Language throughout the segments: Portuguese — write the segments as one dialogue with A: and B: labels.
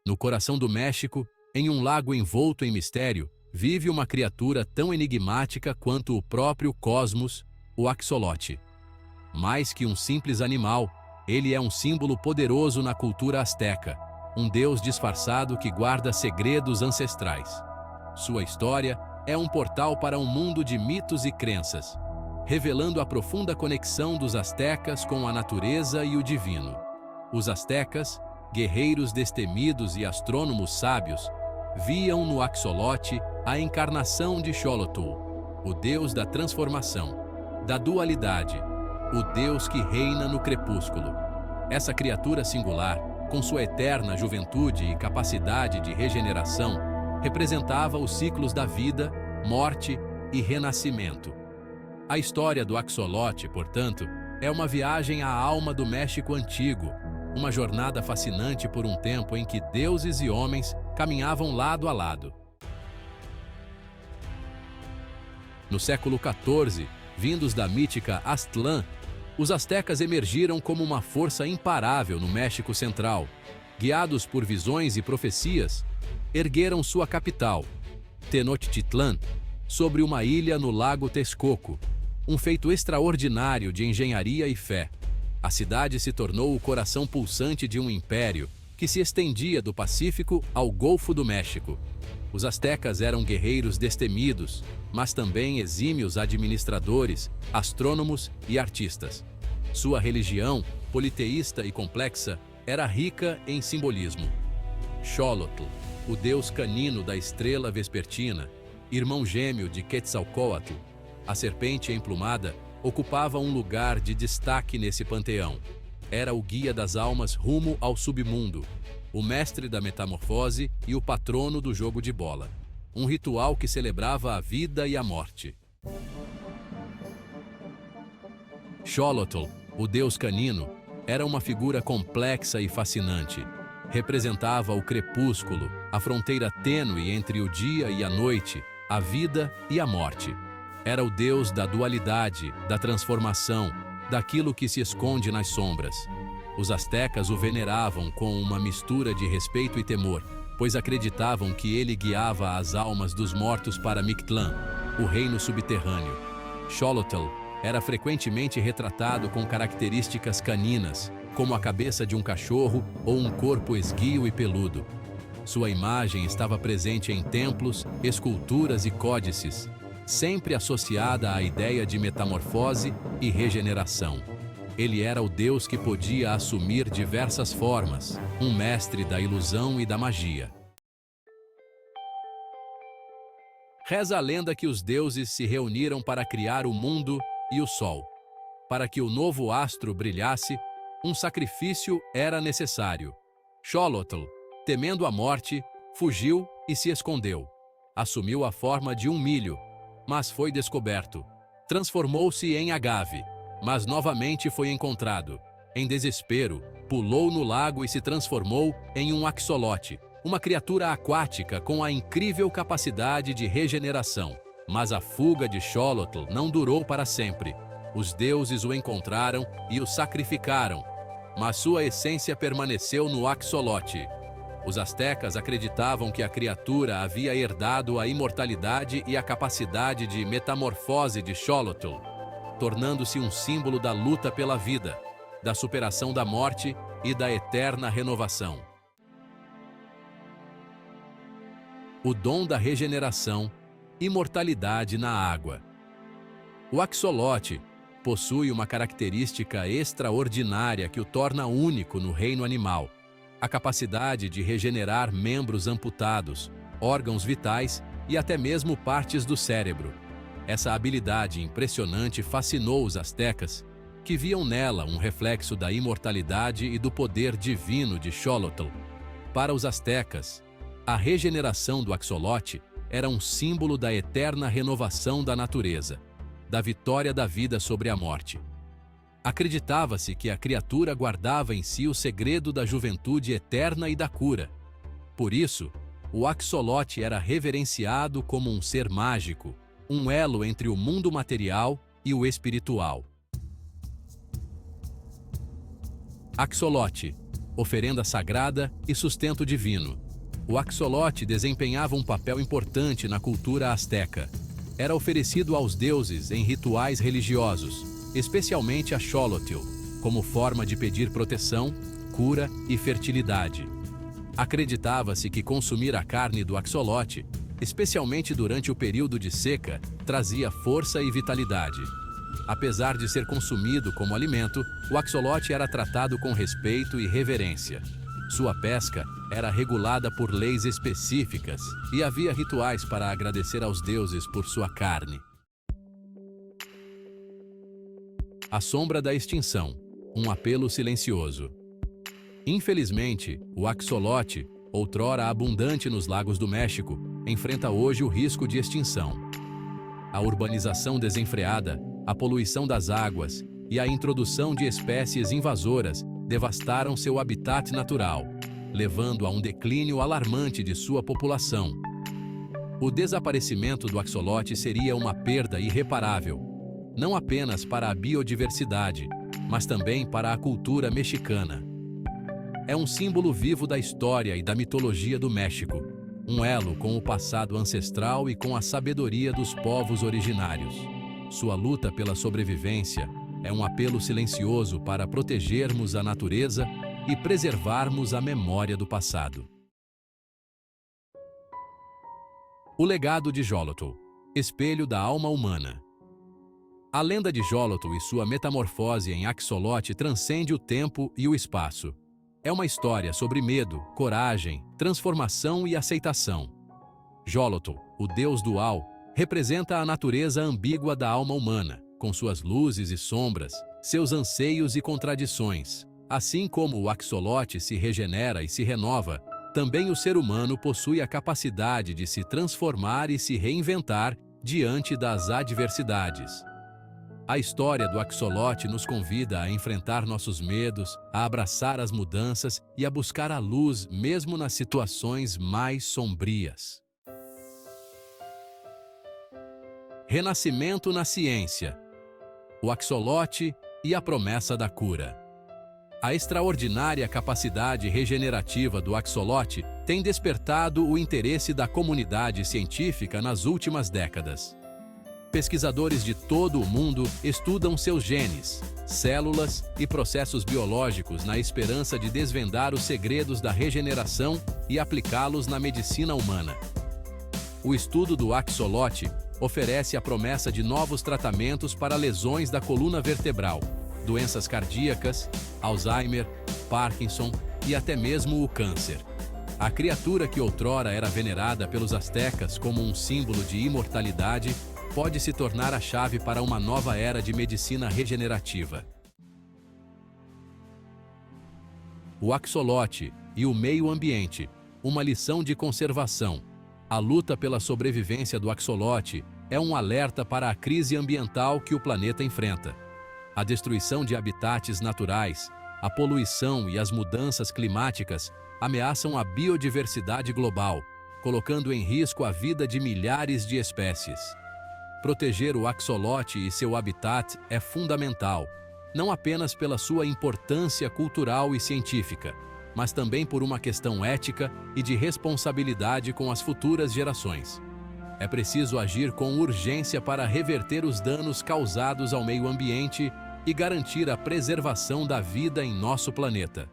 A: No coração do México, em um lago envolto em mistério, vive uma criatura tão enigmática quanto o próprio cosmos, o axolote. Mais que um simples animal, ele é um símbolo poderoso na cultura asteca, um deus disfarçado que guarda segredos ancestrais. Sua história é um portal para um mundo de mitos e crenças, revelando a profunda conexão dos astecas com a natureza e o divino. Os astecas, guerreiros destemidos e astrônomos sábios, viam no axolote a encarnação de Xolotl, o deus da transformação, da dualidade, o deus que reina no crepúsculo. Essa criatura singular, com sua eterna juventude e capacidade de regeneração, representava os ciclos da vida, morte e renascimento. A história do axolote, portanto, é uma viagem à alma do México antigo, uma jornada fascinante por um tempo em que deuses e homens caminhavam lado a lado. No século XIV, vindos da mítica Aztlán, os astecas emergiram como uma força imparável no México Central. Guiados por visões e profecias, ergueram sua capital, Tenochtitlán, sobre uma ilha no Lago Texcoco, um feito extraordinário de engenharia e fé. A cidade se tornou o coração pulsante de um império que se estendia do Pacífico ao Golfo do México. Os astecas eram guerreiros destemidos, mas também exímios administradores, astrônomos e artistas. Sua religião, politeísta e complexa, era rica em simbolismo. Xolotl, o deus canino da estrela vespertina, irmão gêmeo de Quetzalcóatl, a serpente emplumada, ocupava um lugar de destaque nesse panteão. Era o guia das almas rumo ao submundo, o mestre da metamorfose e o patrono do jogo de bola. Um ritual que celebrava a vida e a morte. Xolotl, o deus canino, era uma figura complexa e fascinante. Representava o crepúsculo, a fronteira tênue entre o dia e a noite, a vida e a morte. Era o deus da dualidade, da transformação, daquilo que se esconde nas sombras. Os astecas o veneravam com uma mistura de respeito e temor, pois acreditavam que ele guiava as almas dos mortos para Mictlán, o reino subterrâneo. Xolotl era frequentemente retratado com características caninas, como a cabeça de um cachorro ou um corpo esguio e peludo. Sua imagem estava presente em templos, esculturas e códices, sempre associada à ideia de metamorfose e regeneração. Ele era o deus que podia assumir diversas formas, um mestre da ilusão e da magia. Reza a lenda que os deuses se reuniram para criar o mundo e o sol. Para que o novo astro brilhasse, um sacrifício era necessário. Xolotl, temendo a morte, fugiu e se escondeu. Assumiu a forma de um milho, mas foi descoberto. Transformou-se em agave, mas novamente foi encontrado. Em desespero, pulou no lago e se transformou em um axolote, uma criatura aquática com a incrível capacidade de regeneração. Mas a fuga de Xolotl não durou para sempre. Os deuses o encontraram e o sacrificaram, mas sua essência permaneceu no axolote. Os astecas acreditavam que a criatura havia herdado a imortalidade e a capacidade de metamorfose de Xolotl, tornando-se um símbolo da luta pela vida, da superação da morte e da eterna renovação. O dom da regeneração, imortalidade na água. O axolote possui uma característica extraordinária que o torna único no reino animal: a capacidade de regenerar membros amputados, órgãos vitais e até mesmo partes do cérebro. Essa habilidade impressionante fascinou os astecas, que viam nela um reflexo da imortalidade e do poder divino de Xolotl. Para os astecas, a regeneração do axolote era um símbolo da eterna renovação da natureza, da vitória da vida sobre a morte. Acreditava-se que a criatura guardava em si o segredo da juventude eterna e da cura. Por isso, o axolote era reverenciado como um ser mágico, um elo entre o mundo material e o espiritual. Axolote, oferenda sagrada e sustento divino. O axolote desempenhava um papel importante na cultura asteca. Era oferecido aos deuses em rituais religiosos, especialmente a Xolotl, como forma de pedir proteção, cura e fertilidade. Acreditava-se que consumir a carne do axolote, especialmente durante o período de seca, trazia força e vitalidade. Apesar de ser consumido como alimento, o axolote era tratado com respeito e reverência. Sua pesca era regulada por leis específicas e havia rituais para agradecer aos deuses por sua carne. A sombra da extinção, um apelo silencioso. Infelizmente, o axolote, outrora abundante nos lagos do México, enfrenta hoje o risco de extinção. A urbanização desenfreada, a poluição das águas e a introdução de espécies invasoras devastaram seu habitat natural, levando a um declínio alarmante de sua população. O desaparecimento do axolote seria uma perda irreparável, não apenas para a biodiversidade, mas também para a cultura mexicana. É um símbolo vivo da história e da mitologia do México, um elo com o passado ancestral e com a sabedoria dos povos originários. Sua luta pela sobrevivência é um apelo silencioso para protegermos a natureza e preservarmos a memória do passado. O legado de Xolotl, espelho da alma humana. A lenda de Xolotl e sua metamorfose em axolote transcende o tempo e o espaço. É uma história sobre medo, coragem, transformação e aceitação. Xolotl, o deus dual, representa a natureza ambígua da alma humana, com suas luzes e sombras, seus anseios e contradições. Assim como o axolote se regenera e se renova, também o ser humano possui a capacidade de se transformar e se reinventar diante das adversidades. A história do axolote nos convida a enfrentar nossos medos, a abraçar as mudanças e a buscar a luz mesmo nas situações mais sombrias. Renascimento na ciência. O axolote e a promessa da cura. A extraordinária capacidade regenerativa do axolote tem despertado o interesse da comunidade científica nas últimas décadas. Pesquisadores de todo o mundo estudam seus genes, células e processos biológicos na esperança de desvendar os segredos da regeneração e aplicá-los na medicina humana. O estudo do axolote oferece a promessa de novos tratamentos para lesões da coluna vertebral, doenças cardíacas, Alzheimer, Parkinson e até mesmo o câncer. A criatura que outrora era venerada pelos astecas como um símbolo de imortalidade pode se tornar a chave para uma nova era de medicina regenerativa. O axolote e o meio ambiente, uma lição de conservação. A luta pela sobrevivência do axolote é um alerta para a crise ambiental que o planeta enfrenta. A destruição de habitats naturais, a poluição e as mudanças climáticas ameaçam a biodiversidade global, colocando em risco a vida de milhares de espécies. Proteger o axolote e seu habitat é fundamental, não apenas pela sua importância cultural e científica, mas também por uma questão ética e de responsabilidade com as futuras gerações. É preciso agir com urgência para reverter os danos causados ao meio ambiente e garantir a preservação da vida em nosso planeta.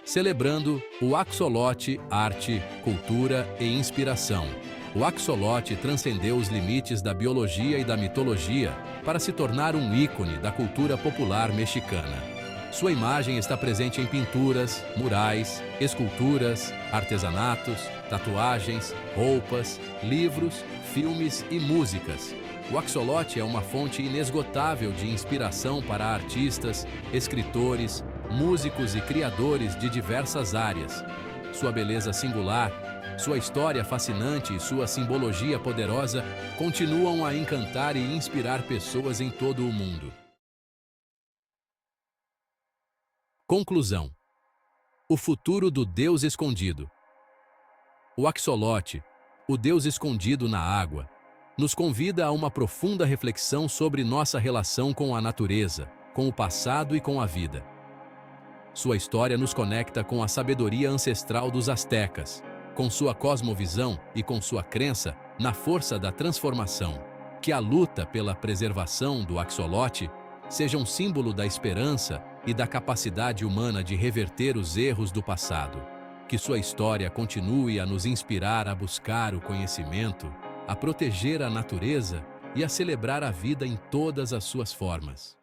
A: Celebrando o axolote, arte, cultura e inspiração. O axolote transcendeu os limites da biologia e da mitologia para se tornar um ícone da cultura popular mexicana. Sua imagem está presente em pinturas, murais, esculturas, artesanatos, tatuagens, roupas, livros, filmes e músicas. O axolote é uma fonte inesgotável de inspiração para artistas, escritores, músicos e criadores de diversas áreas. Sua beleza singular, sua história fascinante e sua simbologia poderosa continuam a encantar e inspirar pessoas em todo o mundo. Conclusão. O futuro do Deus escondido. O axolote, o Deus escondido na água, nos convida a uma profunda reflexão sobre nossa relação com a natureza, com o passado e com a vida. Sua história nos conecta com a sabedoria ancestral dos astecas, com sua cosmovisão e com sua crença na força da transformação. Que a luta pela preservação do axolote seja um símbolo da esperança e da capacidade humana de reverter os erros do passado. Que sua história continue a nos inspirar a buscar o conhecimento, a proteger a natureza e a celebrar a vida em todas as suas formas.